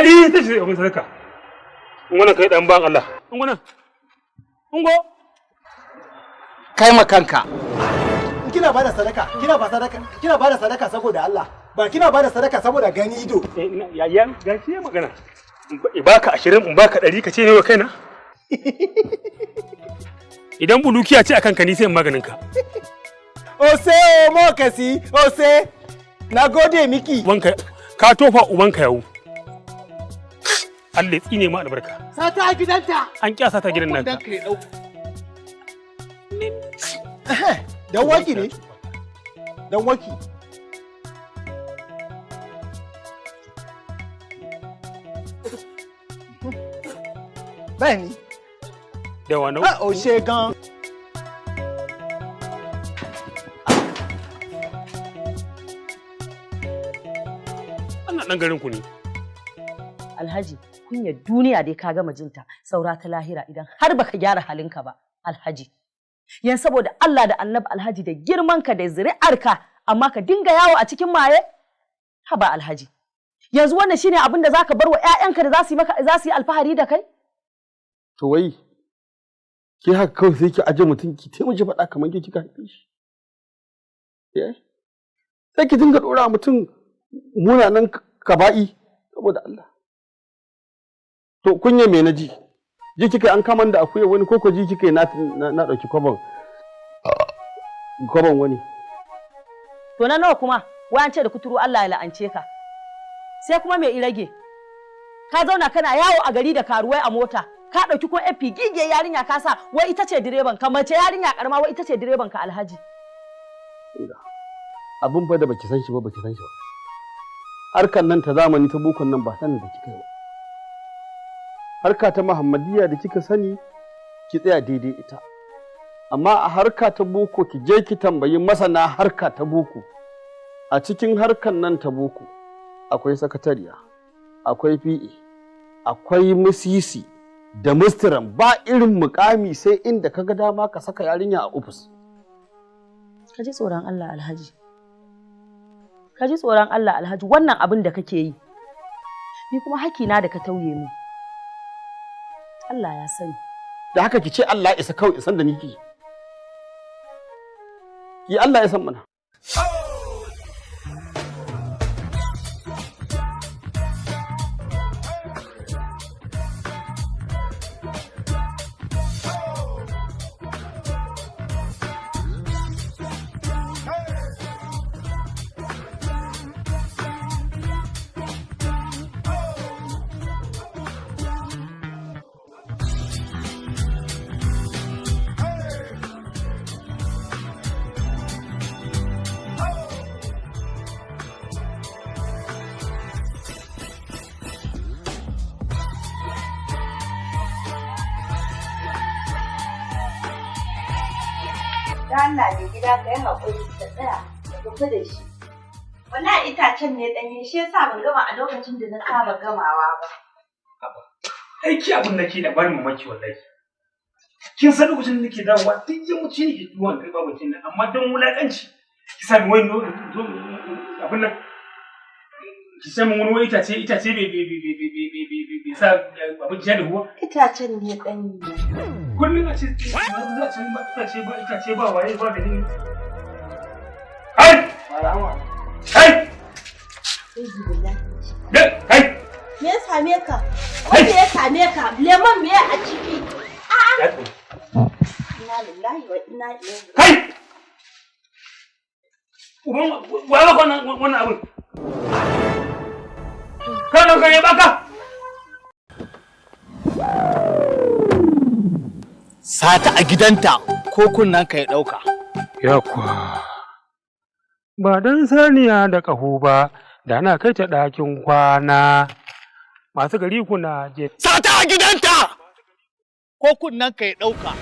ɗari ta ce abin sadaka. Ungwana kai ɗan ban Allah. Ungwana. Ungo. Kai ma kanka. Kina bada sadaka, kina bada sadaka saboda Allah. Ba kina bada sadaka saboda gani ido. Yayan gashi ya magana. In baka 20 in baka 100 ka ce ne wa kaina. Idan bulukiya ce akan ka ni sai in maganin ka. Ose o mo kasi, ose. Nagode miki. Ubanka ka tofa ubanka yawo. Allah ya tsine ma albarka. Sata a gidanta. An kyasa ta gidan nan. Dan waki ne? Dan waki. Bẹ́ẹ̀ni. Da wani. Ó ṣe gan. Wannan ɗan garin ku ne. Alhaji, kunyar duniya dai ka gama jinta, saura ta lahira idan har baka gyara halinka ba, Alhaji. Yan saboda Allah da Annabi Alhaji da girmanka da zuri'arka, amma ka dinga yawo a cikin maye? Haba Alhaji. Yanzu wannan shine abin da zaka bar wa ƴaƴanka da za su yi alfahari da kai? To wai ki haka kawai sai ki aje mutum ki taimake faɗa kamar ke kika haife shi. Sai ki dinga ɗora mutum munanan kaba'i saboda Allah. To kunya me na ji? Ji kika an kaman da akuya wani koko ji kika na ɗauki kwaban wani. To na nawa kuma wayan ce da kuturu Allah ya la'ance ka. Sai kuma me irage? Ka zauna kana yawo a gari da karuwai a mota. Ka ɗauki ko FP gige yarinya ka sa wai ita ce direban ka, mace yarinya karama wai ita ce direban ka Alhaji. Abin fa da baki san shi ba baki san shi ba. Harkan nan ta zamani ta bukon nan ba sanin da kika yi ba. Harka ta Muhammadiyya da kika sani ki tsaya daidai ita. Amma a harka ta boko ki je ki tambayi masana harka ta boko. A cikin harkan nan ta boko akwai sakatariya, akwai PA, akwai musisi da mustiran ba irin mukami sai inda kaga dama ka saka yarinya a ofis. Ka ji tsoron Allah Alhaji. Ka ji tsoron Allah Alhaji, wannan abin da kake yi. Ni kuma hakina da ka tauye mu. Allah ya sani. Da haka ki ce Allah isa kawai isan da niki. Ki Allah ya san mana. Allah ne gida ka yi haƙuri ka tsaya ka tafi da shi. Wallahi itacen ne ɗanye shi yasa ban gama a lokacin da na saba gamawa ba. Aiki abin da ke da barin mamaki wallahi. Kin san lokacin da nake dawowa duk yammaci ne ke zuwa kai babakin nan amma don wulaƙanci ki sami wani abin nan ki sami wani itace bai sa abinci ya dahuwa. Itacen ne ɗanye. Kullum a ce itace ba waye ba da ni. Hai! Hai! Hai! Me ya same ka? Wanda ya same ka? Lemon me a ciki? A'a. Inna lillahi wa inna ilaihi. Kai! Wa ba wannan abin? Kana kai baka? Sata a gidanta ko kunnan ka ya ɗauka. Yakwa. Ba dan saniya da ƙaho ba, da na kai ta ɗakin kwana. Masu gari kuna je. Sata a gidanta ko kunnan ka ya ɗauka.